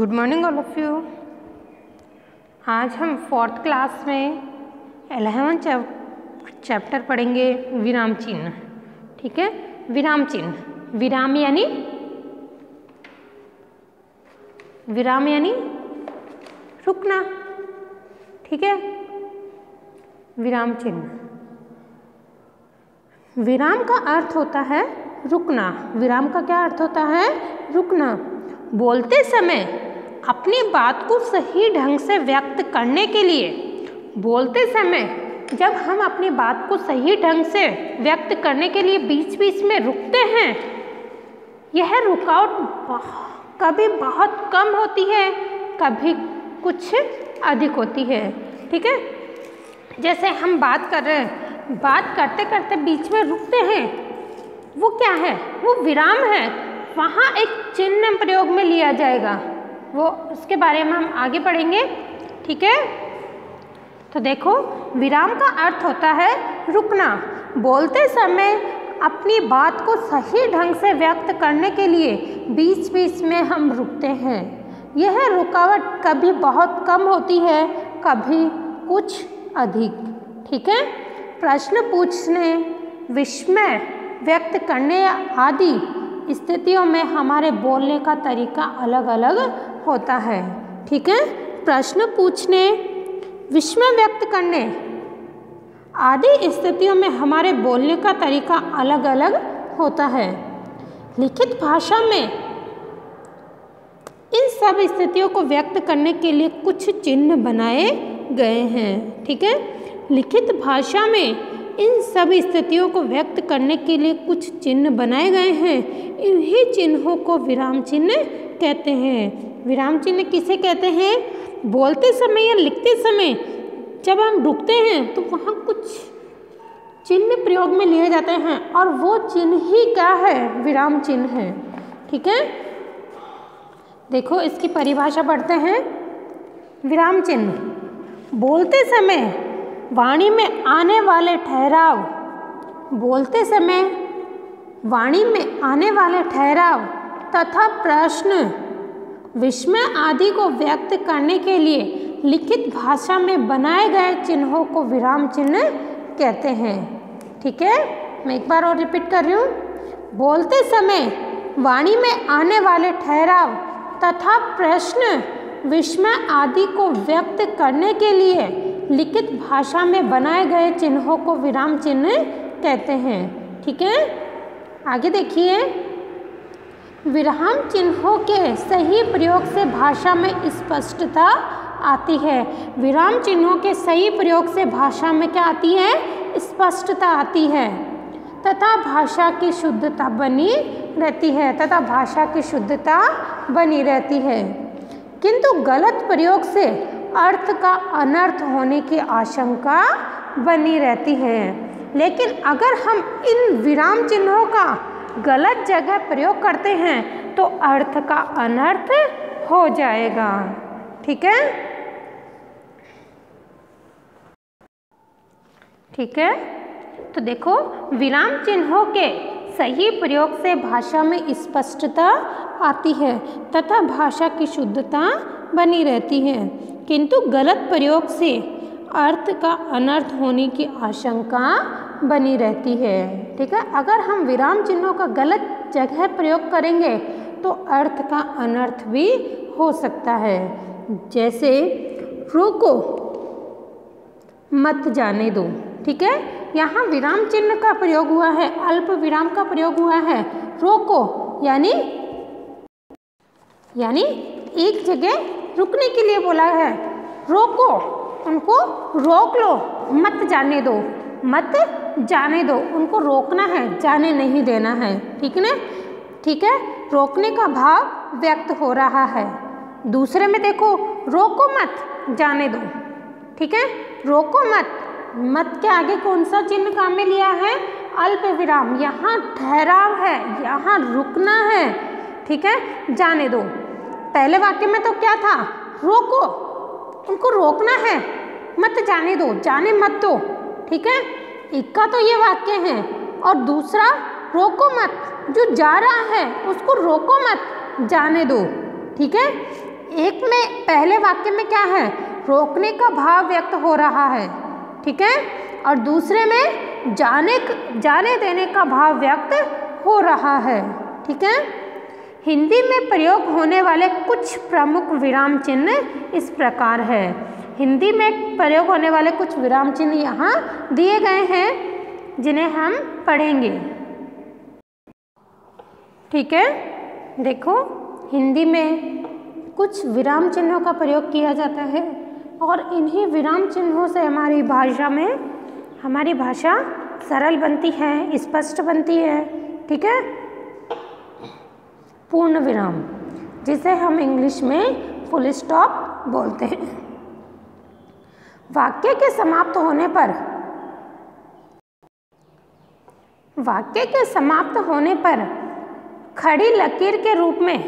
Good morning all of you. आज हम fourth class में 11th चैप्टर पढ़ेंगे विराम चिन्ह। ठीक है, विराम चिन्ह, विराम यानी रुकना। ठीक है, विराम चिन्ह, विराम का अर्थ होता है रुकना। विराम का क्या अर्थ होता है? रुकना। बोलते समय अपनी बात को सही ढंग से व्यक्त करने के लिए, बोलते समय जब हम अपनी बात को सही ढंग से व्यक्त करने के लिए बीच बीच में रुकते हैं, यह रुकावट कभी बहुत कम होती है, कभी कुछ अधिक होती है। ठीक है, जैसे हम बात कर रहे हैं, बात करते करते बीच में रुकते हैं, वो क्या है? वो विराम है। वहाँ एक चिन्ह प्रयोग में लिया जाएगा, वो उसके बारे में हम आगे पढ़ेंगे। ठीक है, तो देखो, विराम का अर्थ होता है रुकना। बोलते समय अपनी बात को सही ढंग से व्यक्त करने के लिए बीच बीच में हम रुकते हैं। यह रुकावट कभी बहुत कम होती है, कभी कुछ अधिक। ठीक है, प्रश्न पूछने, विस्मय व्यक्त करने आदि स्थितियों में हमारे बोलने का तरीका अलग अलग होता है। ठीक है, प्रश्न पूछने, विस्मय व्यक्त करने आदि स्थितियों में हमारे बोलने का तरीका अलग अलग होता है। लिखित भाषा में इन सब स्थितियों को व्यक्त करने के लिए कुछ चिन्ह बनाए गए हैं। ठीक है, लिखित भाषा में इन सब स्थितियों को व्यक्त करने के लिए कुछ चिन्ह बनाए गए हैं। इन्हीं चिन्हों को विराम चिन्ह कहते हैं। विराम चिन्ह किसे कहते हैं? बोलते समय या लिखते समय जब हम रुकते हैं तो वहाँ कुछ चिन्ह प्रयोग में लिए जाते हैं, और वो चिन्ह ही क्या है? विराम चिन्ह है। ठीक है, देखो इसकी परिभाषा पढ़ते हैं। विराम चिन्ह, बोलते समय वाणी में आने वाले ठहराव, बोलते समय वाणी में आने वाले ठहराव तथा प्रश्न, विस्मय आदि को व्यक्त करने के लिए लिखित भाषा में बनाए गए चिन्हों को विराम चिन्ह कहते हैं। ठीक है, मैं एक बार और रिपीट कर रही हूँ। बोलते समय वाणी में आने वाले ठहराव तथा प्रश्न, विस्मय आदि को व्यक्त करने के लिए लिखित भाषा में बनाए गए चिन्हों को विराम चिन्ह कहते हैं। ठीक है, आगे देखिए। विराम चिन्हों के सही प्रयोग से भाषा में स्पष्टता आती है। विराम चिन्हों के सही प्रयोग से भाषा में क्या आती है? स्पष्टता आती है, तथा भाषा की शुद्धता बनी रहती है, तथा भाषा की शुद्धता बनी रहती है। किंतु गलत प्रयोग से अर्थ का अनर्थ होने की आशंका बनी रहती है। लेकिन अगर हम इन विराम चिन्हों का गलत जगह प्रयोग करते हैं तो अर्थ का अनर्थ हो जाएगा। ठीक है, ठीक है, तो देखो, विराम चिन्हों के सही प्रयोग से भाषा में स्पष्टता आती है तथा भाषा की शुद्धता बनी रहती है, किंतु गलत प्रयोग से अर्थ का अनर्थ होने की आशंका बनी रहती है। ठीक है, अगर हम विराम चिन्हों का गलत जगह प्रयोग करेंगे तो अर्थ का अनर्थ भी हो सकता है। जैसे रोको, मत जाने दो। ठीक है, यहाँ विराम चिन्ह का प्रयोग हुआ है, अल्प विराम का प्रयोग हुआ है। रोको यानी एक जगह रुकने के लिए बोला है। रोको, उनको रोक लो, मत जाने दो, मत जाने दो, उनको रोकना है, जाने नहीं देना है। ठीक है ना? ठीक है, रोकने का भाव व्यक्त हो रहा है। दूसरे में देखो, रोको मत, जाने दो। ठीक है, रोको मत, मत के आगे कौन सा चिन्ह काम में लिया है? अल्प विराम। यहाँ ठहराव है, यहाँ रुकना है। ठीक है, जाने दो। पहले वाक्य में तो क्या था? रोको, उनको रोकना है, मत जाने दो, जाने मत दो। ठीक है, एक का तो ये वाक्य है, और दूसरा रोको मत, जो जा रहा है उसको रोको मत, जाने दो। ठीक है, एक में पहले वाक्य में क्या है, रोकने का भाव व्यक्त हो रहा है, ठीक है, और दूसरे में जाने देने का भाव व्यक्त हो रहा है, ठीक है। हिंदी में प्रयोग होने वाले कुछ प्रमुख विराम चिन्ह इस प्रकार है। हिंदी में प्रयोग होने वाले कुछ विराम चिन्ह यहाँ दिए गए हैं जिन्हें हम पढ़ेंगे, ठीक है। देखो, हिंदी में कुछ विराम चिन्हों का प्रयोग किया जाता है और इन्हीं विराम चिन्हों से हमारी भाषा सरल बनती है, स्पष्ट बनती है, ठीक है। पूर्ण विराम, जिसे हम इंग्लिश में फुल स्टॉप बोलते हैं। वाक्य के समाप्त होने पर खड़ी लकीर के रूप में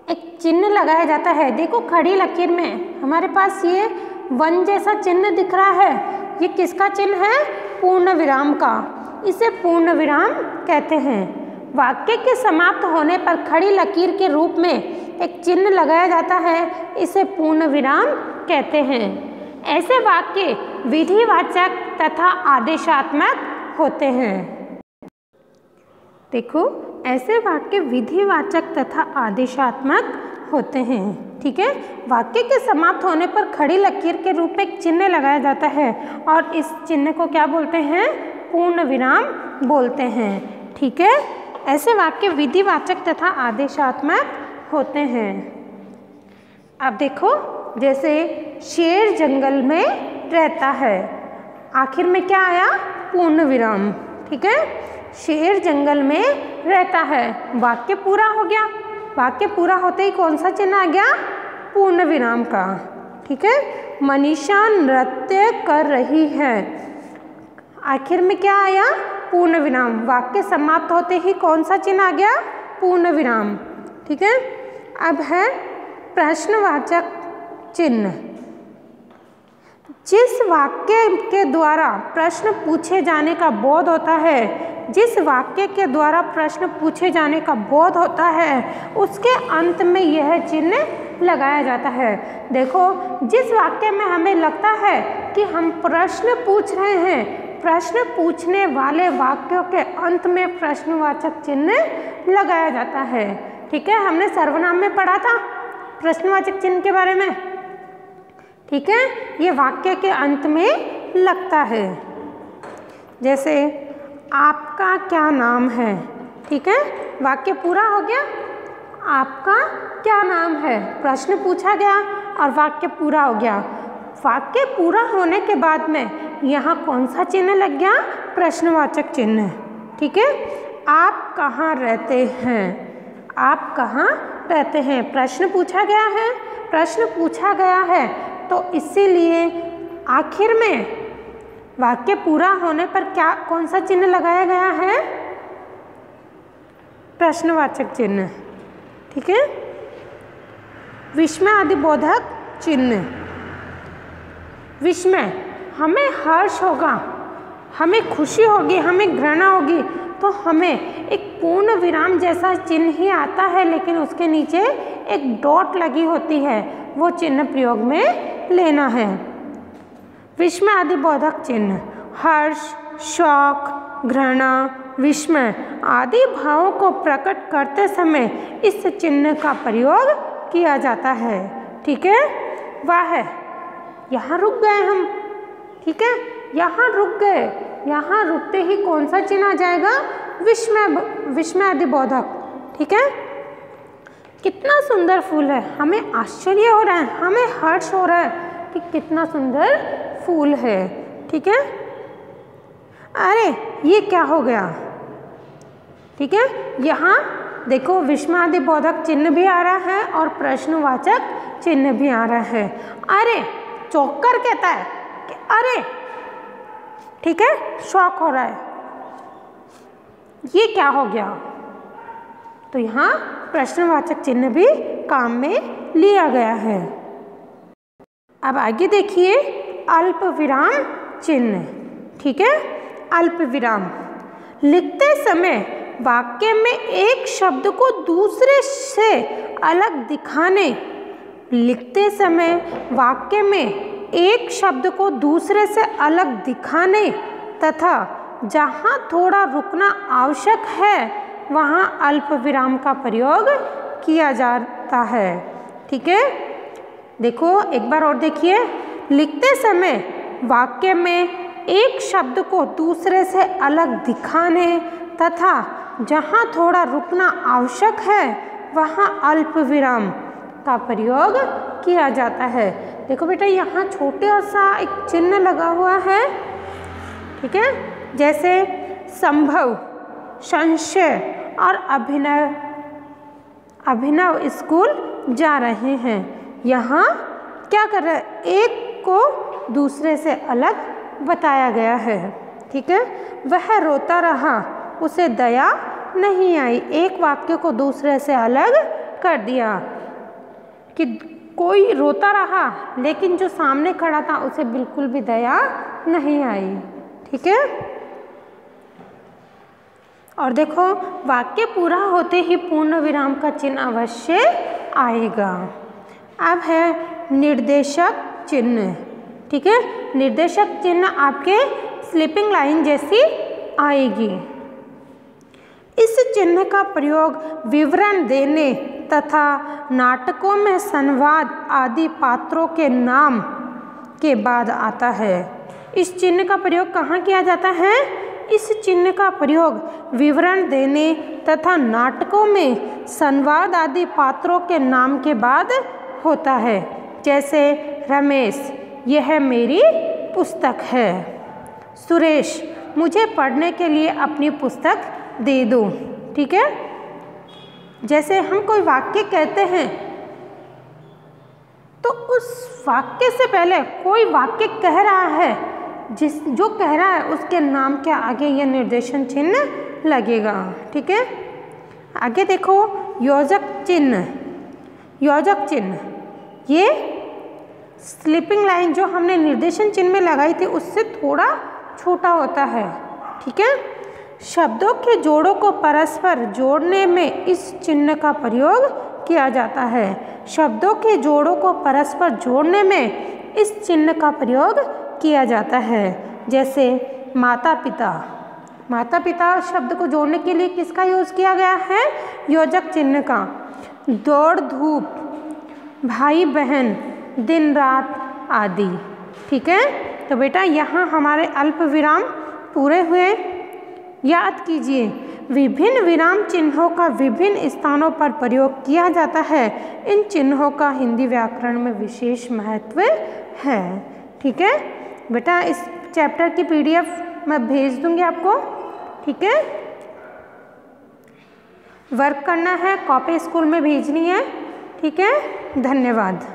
एक चिन्ह लगाया जाता है। देखो, खड़ी लकीर में हमारे पास ये वन जैसा चिन्ह दिख रहा है, ये किसका चिन्ह है, पूर्ण विराम का। इसे पूर्ण विराम कहते हैं। वाक्य के समाप्त होने पर खड़ी लकीर के रूप में एक चिन्ह लगाया जाता है, इसे पूर्ण विराम कहते हैं। ऐसे वाक्य विधिवाचक तथा आदेशात्मक होते हैं। देखो, ऐसे वाक्य विधिवाचक तथा आदेशात्मक होते हैं, ठीक है। वाक्य के समाप्त होने पर खड़ी लकीर के रूप में एक चिन्ह लगाया जाता है और इस चिन्ह को क्या बोलते हैं, पूर्ण विराम बोलते हैं, ठीक है। ऐसे वाक्य विधिवाचक तथा आदेशात्मक होते हैं। अब देखो, जैसे शेर जंगल में रहता है, आखिर में क्या आया, पूर्ण विराम, ठीक है। शेर जंगल में रहता है, वाक्य पूरा हो गया। वाक्य पूरा होते ही कौन सा चिन्ह आ गया, पूर्ण विराम का, ठीक है। मनीषा नृत्य कर रही है, आखिर में क्या आया, पूर्ण विराम। वाक्य समाप्त होते ही कौन सा चिन्ह आ गया, पूर्ण विराम, ठीक है। अब है प्रश्नवाचक चिन्ह। जिस वाक्य के द्वारा प्रश्न पूछे जाने का बोध होता है, जिस वाक्य के द्वारा प्रश्न पूछे जाने का बोध होता है, उसके अंत में यह चिन्ह लगाया जाता है। देखो, जिस वाक्य में हमें लगता है कि हम प्रश्न पूछ रहे हैं, प्रश्न पूछने वाले वाक्यों के अंत में प्रश्नवाचक चिन्ह लगाया जाता है, ठीक है। हमने सर्वनाम में पढ़ा था प्रश्नवाचक चिन्ह के बारे में, ठीक है। ये वाक्य के अंत में लगता है। जैसे आपका क्या नाम है, ठीक है, वाक्य पूरा हो गया। आपका क्या नाम है, प्रश्न पूछा गया और वाक्य पूरा हो गया। वाक्य पूरा होने के बाद में यहाँ कौन सा चिन्ह लग गया, प्रश्नवाचक चिन्ह, ठीक है। आप कहाँ रहते हैं, आप कहाँ रहते हैं, प्रश्न पूछा गया है, प्रश्न पूछा गया है, तो इसीलिए आखिर में वाक्य पूरा होने पर क्या कौन सा चिन्ह लगाया गया है, प्रश्नवाचक चिन्ह, ठीक है। विस्मय आदि बोधक चिन्ह। विस्मय, हमें हर्ष होगा, हमें खुशी होगी, हमें घृणा होगी, तो हमें एक पूर्ण विराम जैसा चिन्ह ही आता है, लेकिन उसके नीचे एक डॉट लगी होती है, वो चिन्ह प्रयोग में लेना है। विस्मय आदि बोधक चिन्ह। हर्ष, शौक, घृणा, विस्मय आदि भावों को प्रकट करते समय इस चिन्ह का प्रयोग किया जाता है, ठीक है। वह, यहाँ रुक गए हम, ठीक है, यहाँ रुक गए, यहाँ रुकते ही कौन सा चिन्ह आ जाएगा, विस्मय आदि बोधक, ठीक है। कितना सुंदर फूल है, हमें आश्चर्य हो रहा है, हमें हर्ष हो रहा है कि कितना सुंदर फूल है, ठीक है। अरे ये क्या हो गया, ठीक है। यहाँ देखो, विस्मय आदि बोधक चिन्ह भी आ रहा है और प्रश्नवाचक चिन्ह भी आ रहा है। अरे, चौंक कर कहता है कि अरे, ठीक है, शौक हो रहा है, ये क्या हो गया, तो यहाँ प्रश्नवाचक चिन्ह भी काम में लिया गया है। अब आगे देखिए, अल्प विराम चिन्ह, ठीक है। अल्प विराम, लिखते समय वाक्य में एक शब्द को दूसरे से अलग दिखाने लिखते समय वाक्य में एक शब्द को दूसरे से अलग दिखाने तथा जहाँ थोड़ा रुकना आवश्यक है वहाँ अल्प विराम का प्रयोग किया जाता है। ठीक है, देखो एक बार और देखिए। लिखते समय वाक्य में एक शब्द को दूसरे से अलग दिखाने तथा जहाँ थोड़ा रुकना आवश्यक है वहाँ अल्प विराम का प्रयोग किया जाता है। देखो बेटा, यहाँ छोटा सा एक चिन्ह लगा हुआ है। ठीक है, जैसे संभव, संशय और अभिनव स्कूल जा रहे हैं। यहाँ क्या कर रहे हैं, एक को दूसरे से अलग बताया गया है। ठीक है, वह रोता रहा, उसे दया नहीं आई। एक वाक्य को दूसरे से अलग कर दिया कि कोई रोता रहा लेकिन जो सामने खड़ा था उसे बिल्कुल भी दया नहीं आई। ठीक है, और देखो वाक्य पूरा होते ही पूर्ण विराम का चिन्ह अवश्य आएगा। अब है निर्देशक चिन्ह। ठीक है, निर्देशक चिन्ह आपके स्लीपिंग लाइन जैसी आएगी। इस चिन्ह का प्रयोग विवरण देने तथा नाटकों में संवाद आदि पात्रों के नाम के बाद आता है। इस चिन्ह का प्रयोग कहाँ किया जाता है? इस चिन्ह का प्रयोग विवरण देने तथा नाटकों में संवाद आदि पात्रों के नाम के बाद होता है। जैसे रमेश, यह मेरी पुस्तक है। सुरेश, मुझे पढ़ने के लिए अपनी पुस्तक दे दो। ठीक है, जैसे हम कोई वाक्य कहते हैं तो उस वाक्य से पहले कोई वाक्य कह रहा है, जो कह रहा है उसके नाम के आगे यह निर्देशन चिन्ह लगेगा। ठीक है, आगे देखो योजक चिन्ह। योजक चिन्ह ये स्लीपिंग लाइन जो हमने निर्देशन चिन्ह में लगाई थी उससे थोड़ा छोटा होता है। ठीक है, शब्दों के जोड़ों को परस्पर जोड़ने में इस चिन्ह का प्रयोग किया जाता है। शब्दों के जोड़ों को परस्पर जोड़ने में इस चिन्ह का प्रयोग किया जाता है। जैसे माता पिता, माता पिता शब्द को जोड़ने के लिए किसका यूज़ किया गया है? योजक चिन्ह का। दौड़ धूप, भाई बहन, दिन रात आदि। ठीक है, तो बेटा यहाँ हमारे अल्प विराम पूरे हुए। याद कीजिए, विभिन्न विराम चिन्हों का विभिन्न स्थानों पर प्रयोग किया जाता है। इन चिन्हों का हिंदी व्याकरण में विशेष महत्व है। ठीक है बेटा, इस चैप्टर की PDF मैं भेज दूंगी आपको। ठीक है, वर्क करना है, कॉपी स्कूल में भेजनी है। ठीक है, धन्यवाद।